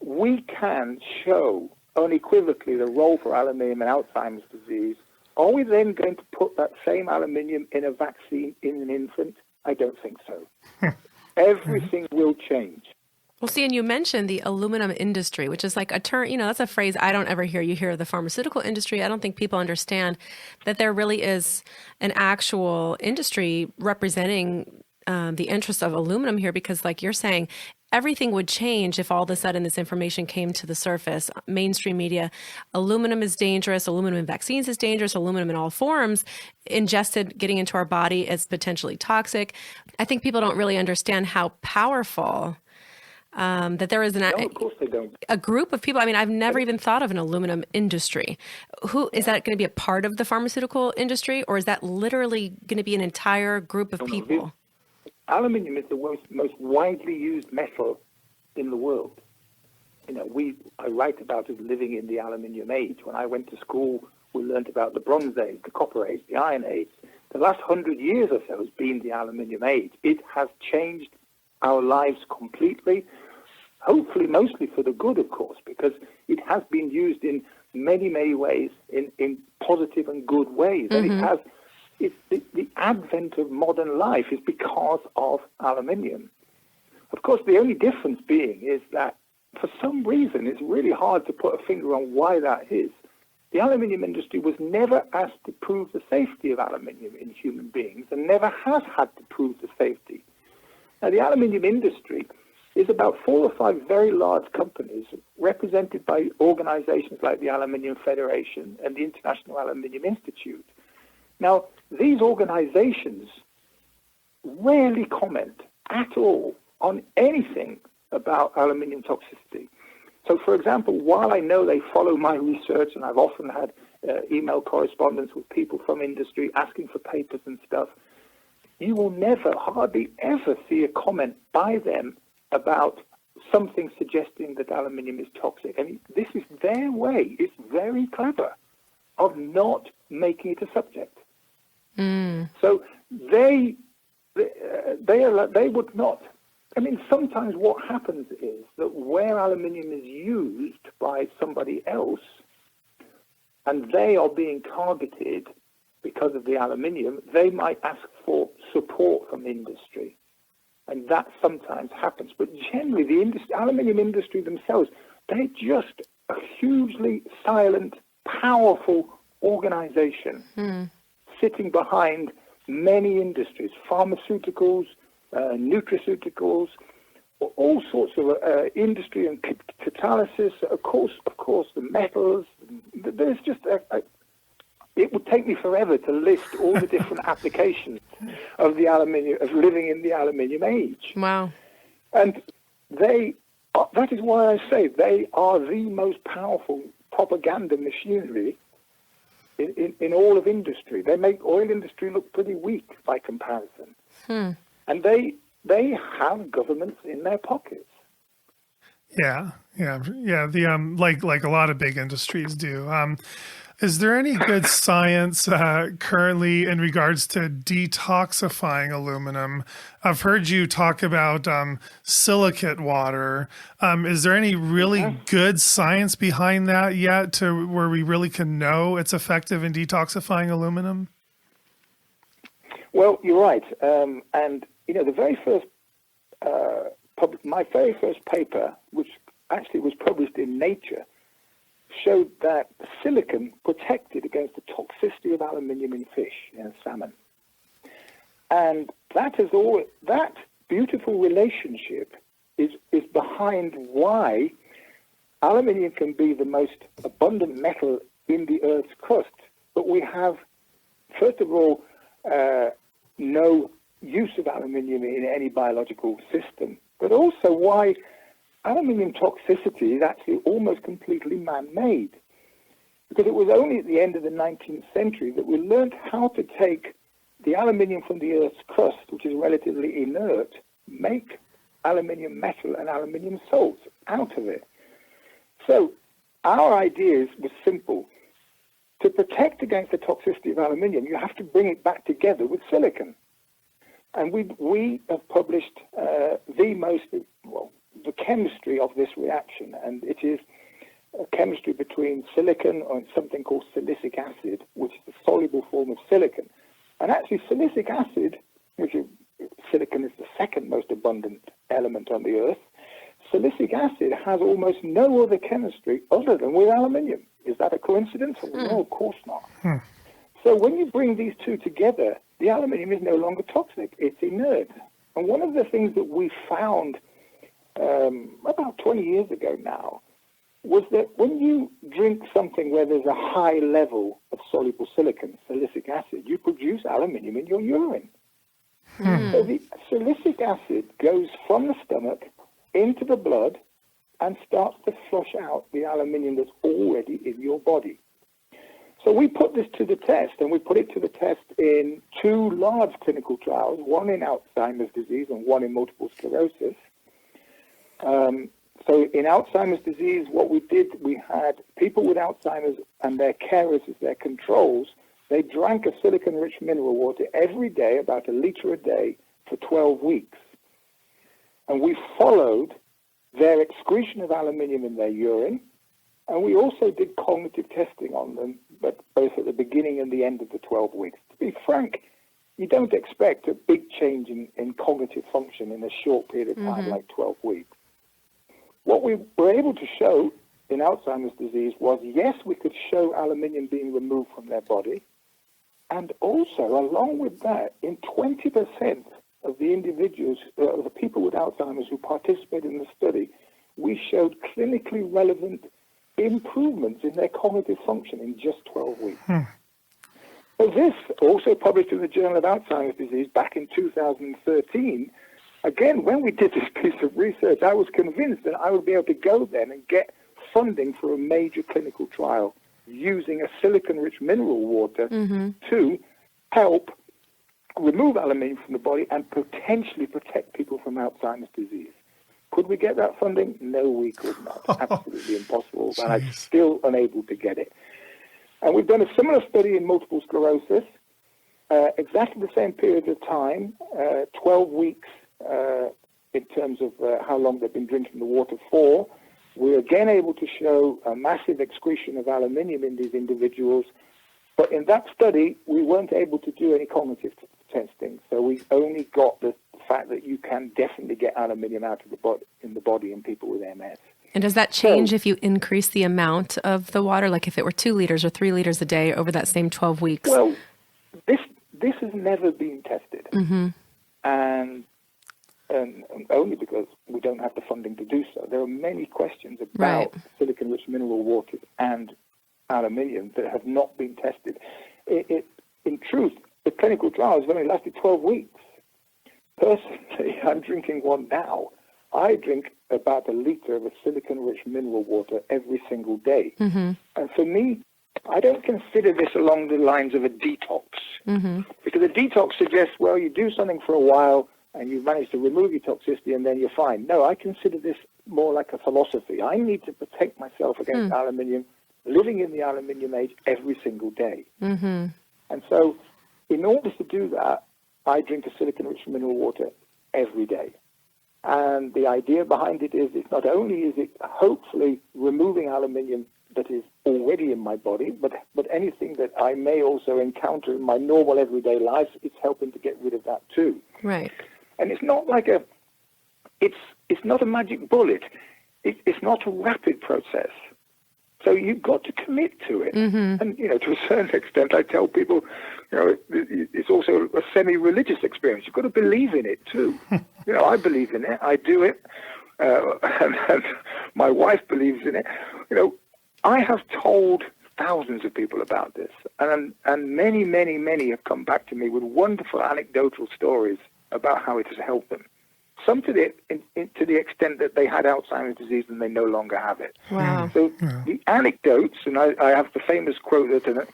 we can show unequivocally the role for aluminium in Alzheimer's disease, are we then going to put that same aluminium in a vaccine in an infant? I don't think so. Everything will change. Well, see, and you mentioned the aluminum industry, which is like a term, that's a phrase I don't ever hear. You hear the pharmaceutical industry. I don't think people understand that there really is an actual industry representing the interests of aluminum here, because like you're saying, everything would change if all of a sudden this information came to the surface. Mainstream media, aluminum is dangerous, aluminum in vaccines is dangerous, aluminum in all forms, ingested, getting into our body is potentially toxic. I think people don't really understand how powerful that there is of course they don't. A group of people. I mean, I've never even thought of an aluminum industry. Who is that going to be a part of the pharmaceutical industry, or is that literally going to be an entire group of people? Aluminium is the most widely used metal in the world. I write about us living in the aluminium age. When I went to school, we learned about the Bronze Age, the Copper Age, the Iron Age. The last 100 years or so has been the aluminium age. It has changed our lives completely, hopefully mostly for the good, of course, because it has been used in many, many ways, in positive and good ways. And it has... the advent of modern life is because of aluminium. Of course, the only difference being is that for some reason, it's really hard to put a finger on why that is. the aluminium industry was never asked to prove the safety of aluminium in human beings and never has had to prove the safety. Now, the aluminium industry is about 4 or 5 very large companies represented by organizations like the Aluminium Federation and the International Aluminium Institute. Now, these organizations rarely comment at all on anything about aluminium toxicity. So, for example, while I know they follow my research, and I've often had email correspondence with people from industry asking for papers and stuff, you will never, hardly ever see a comment by them about something suggesting that aluminium is toxic. And this is their way, it's very clever, of not making it a subject. So they would not. I mean, sometimes what happens is that where aluminium is used by somebody else, and they are being targeted because of the aluminium, they might ask for support from industry. And that sometimes happens. But generally, the aluminium industry themselves, they're just a hugely silent, powerful organization sitting behind many industries, pharmaceuticals, nutraceuticals, all sorts of industry and catalysis, of course, the metals. There's just it would take me forever to list all the different applications of the aluminium, of living in the aluminium age. Wow. And that is why I say they are the most powerful propaganda machinery in all of industry. They make oil industry look pretty weak by comparison. And they have governments in their pockets. Yeah. The like a lot of big industries do. Is there any good science currently in regards to detoxifying aluminum? I've heard you talk about silicate water. Is there any really good science behind that yet, to where we really can know it's effective in detoxifying aluminum? Well, you're right. And the very first, my very first paper, which actually was published in Nature, showed that silicon protected against the toxicity of aluminium in fish and salmon. And that beautiful relationship is behind why aluminium can be the most abundant metal in the Earth's crust. But we have, first of all, no use of aluminium in any biological system, but also why aluminium toxicity is actually almost completely man-made. Because it was only at the end of the 19th century that we learned how to take the aluminium from the Earth's crust, which is relatively inert, make aluminium metal and aluminium salts out of it. So our ideas were simple. To protect against the toxicity of aluminium, you have to bring it back together with silicon. And we have published the chemistry of this reaction, and it is a chemistry between silicon and something called silicic acid, which is the soluble form of silicon. And actually, silicic acid, silicon is the second most abundant element on the Earth. Silicic acid has almost no other chemistry other than with aluminium. Is that a coincidence? No, of course not. So when you bring these two together, the aluminium is no longer toxic. It's inert. And one of the things that we found about 20 years ago now was that when you drink something where there's a high level of soluble silicon, silicic acid, you produce aluminium in your urine. So the silicic acid goes from the stomach into the blood and starts to flush out the aluminium that's already in your body. So we put this to the test, and we put it to the test in 2 large clinical trials, one in Alzheimer's disease and one in multiple sclerosis. So in Alzheimer's disease, what we did, we had people with Alzheimer's and their carers as their controls. They drank a silicon-rich mineral water every day, about 1 liter a day, for 12 weeks. And we followed their excretion of aluminium in their urine, and we also did cognitive testing on them, but both at the beginning and the end of the 12 weeks. To be frank, you don't expect a big change in cognitive function in a short period of time, like 12 weeks. What we were able to show in Alzheimer's disease was, yes, we could show aluminium being removed from their body, and also, along with that, in 20% of the individuals, the people with Alzheimer's who participated in the study, we showed clinically relevant improvements in their cognitive function in just 12 weeks. So this, also published in the Journal of Alzheimer's Disease back in 2013, again, when we did this piece of research, I was convinced that I would be able to go then and get funding for a major clinical trial using a silicon-rich mineral water to help remove aluminium from the body and potentially protect people from Alzheimer's disease. Could we get that funding? No, we could not. Absolutely impossible. And I'm still unable to get it. And we've done a similar study in multiple sclerosis, exactly the same period of time, 12 weeks in terms of how long they've been drinking the water for. We're again able to show a massive excretion of aluminium in these individuals. But in that study, we weren't able to do any cognitive testing. So we only got the fact that you can definitely get aluminium out of the body, in the body in people with MS. And does that change if you increase the amount of the water, like if it were 2 liters or 3 liters a day over that same 12 weeks? Well, this has never been tested. And only because we don't have the funding to do so. There are many questions about silicon-rich mineral waters and aluminium that have not been tested. In truth, the clinical trials have only lasted 12 weeks. Personally, I'm drinking one now. I drink about a liter of a silicon-rich mineral water every single day. And for me, I don't consider this along the lines of a detox. Because a detox suggests, well, you do something for a while and you manage to remove your toxicity and then you're fine. No, I consider this more like a philosophy. I need to protect myself against aluminium, living in the aluminium age every single day. And so in order to do that, I drink a silicon-rich mineral water every day. And the idea behind it is it's not only is it hopefully removing aluminium that is already in my body, but anything that I may also encounter in my normal everyday life, it's helping to get rid of that too. Right. And it's not like it's not a magic bullet. It's not a rapid process. So you've got to commit to it. And, to a certain extent, I tell people, it's also a semi-religious experience. You've got to believe in it, too. I believe in it. I do it. And my wife believes in it. I have told thousands of people about this. And many, many, many have come back to me with wonderful anecdotal stories about how it has helped them. Some to the extent that they had Alzheimer's disease and they no longer have it. Wow. So the anecdotes, and I have the famous quote that,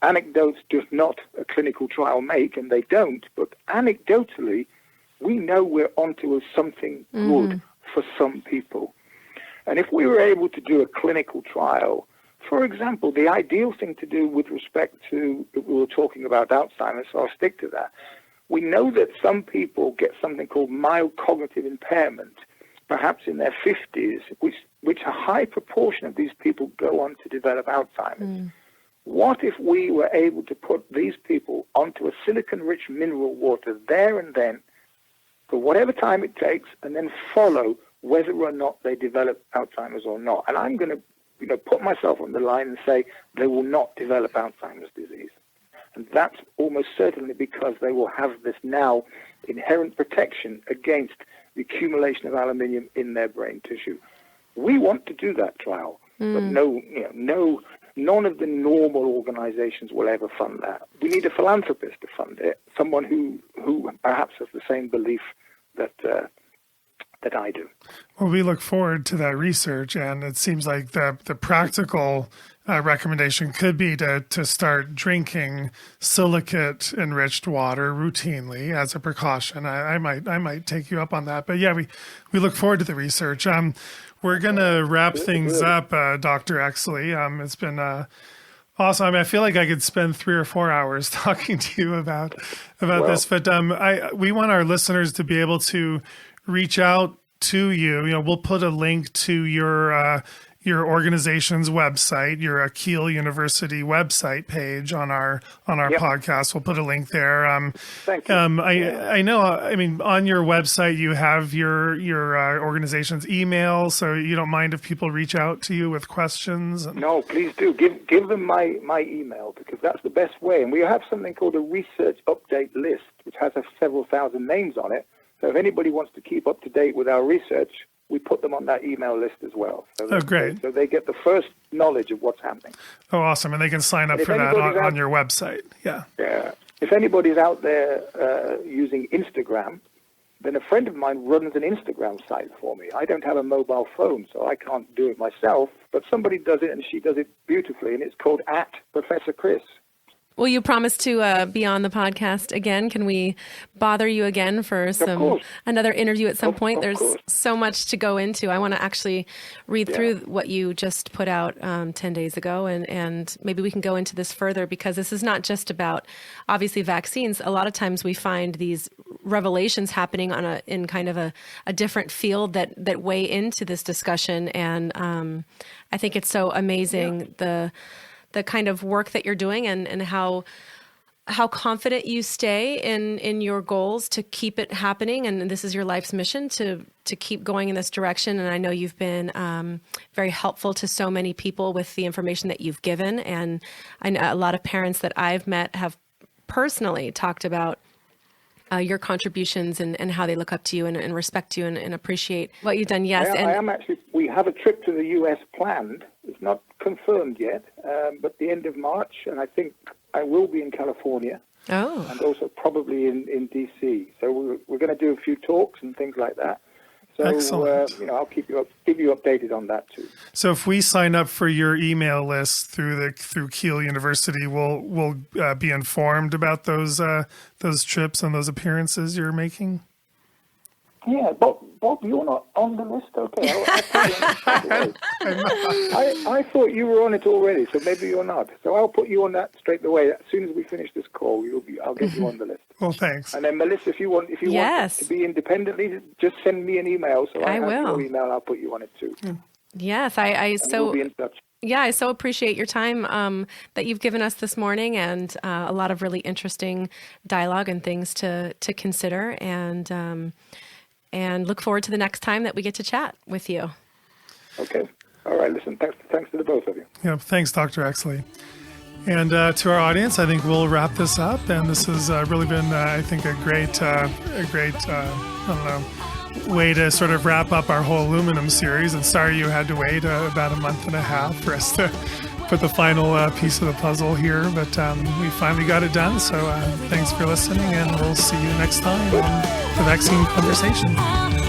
anecdotes does not a clinical trial make, and they don't, but anecdotally, we know we're onto something good for some people. And if we were able to do a clinical trial, for example, the ideal thing to do with respect to, we were talking about Alzheimer's, so I'll stick to that. We know that some people get something called mild cognitive impairment, perhaps in their 50s, which a high proportion of these people go on to develop Alzheimer's. What if we were able to put these people onto a silicon-rich mineral water there and then for whatever time it takes and then follow whether or not they develop Alzheimer's or not? And I'm going to put myself on the line and say they will not develop Alzheimer's disease. And that's almost certainly because they will have this now inherent protection against the accumulation of aluminium in their brain tissue. We want to do that trial, but none of the normal organizations will ever fund that. We need a philanthropist to fund it, someone who perhaps has the same belief that I do. Well, we look forward to that research, and it seems like the practical recommendation could be to start drinking silicate-enriched water routinely as a precaution. I might take you up on that, but yeah, we look forward to the research. We're gonna wrap things up, Dr. Exley. It's been awesome. I mean, I feel like I could spend 3 or 4 hours talking to you about this, but we want our listeners to be able to reach out to you. We'll put a link to your your organization's website, your Keele University website page on our podcast. We'll put a link there. Thank you. I know. I mean, on your website, you have your organization's email, so you don't mind if people reach out to you with questions. No, please do. Give them my email, because that's the best way. And we have something called a research update list, which has several thousand names on it. So if anybody wants to keep up to date with our research, we put them on that email list as well. So great. So they get the first knowledge of what's happening. Oh, awesome. And they can sign up for that on your website. Yeah. Yeah. If anybody's out there using Instagram, then a friend of mine runs an Instagram site for me. I don't have a mobile phone, so I can't do it myself, but somebody does it, and she does it beautifully, and it's called @ProfessorChris. Will you promise to be on the podcast again? Can we bother you again for another interview at some point? There's so much to go into. I want to actually read through what you just put out 10 days ago, and maybe we can go into this further, because this is not just about, obviously, vaccines. A lot of times we find these revelations happening in kind of a different field that weigh into this discussion, and I think it's so amazing the kind of work that you're doing, and how confident you stay in your goals to keep it happening. And this is your life's mission to keep going in this direction. And I know you've been very helpful to so many people with the information that you've given. And I know a lot of parents that I've met have personally talked about your contributions and how they look up to you and respect you and appreciate what you've done. Yes. I am actually, we have a trip to the U.S. planned. It's not confirmed yet, but the end of March, and I think I will be in California. Oh. And also probably in D.C. So we're going to do a few talks and things like that. So, excellent. I'll keep you updated on that too. So if we sign up for your email list through Keele University, we'll be informed about those trips and those appearances you're making. Yeah, Bob, you're not on the list. Okay, I thought you were on it already, so maybe you're not. So I'll put you on that straight away. As soon as we finish this call, I'll get you on the list. Well, thanks. And then Melissa, if you want to be independently, just send me an email. So I have your email. I'll put you on it too. Yes, we'll be in touch. Yeah, I so appreciate your time that you've given us this morning, and a lot of really interesting dialogue and things to consider, and look forward to the next time that we get to chat with you. Okay. All right. Listen, thanks to the both of you. Yeah. Thanks, Dr. Exley. And to our audience, I think we'll wrap this up. And this has really been, I think, a great, way to sort of wrap up our whole aluminum series. And sorry you had to wait about a month and a half for us to put the final piece of the puzzle here. But we finally got it done. So thanks for listening, and we'll see you next time on the Vaccine Conversation.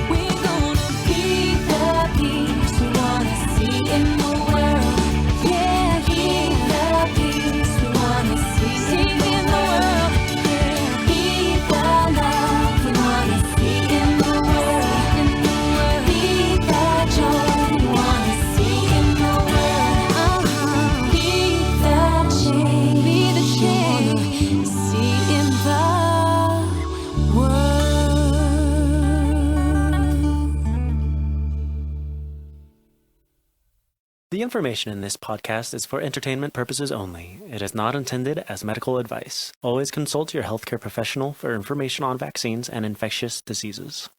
We're gonna be the peace we wanna see in the world. Yeah, be the peace we wanna see in the world. Yeah, be the love we wanna see in the world. Be the joy we wanna see in the world. Be the change we see in the world. The information in this podcast is for entertainment purposes only. It is not intended as medical advice. Always consult your healthcare professional for information on vaccines and infectious diseases.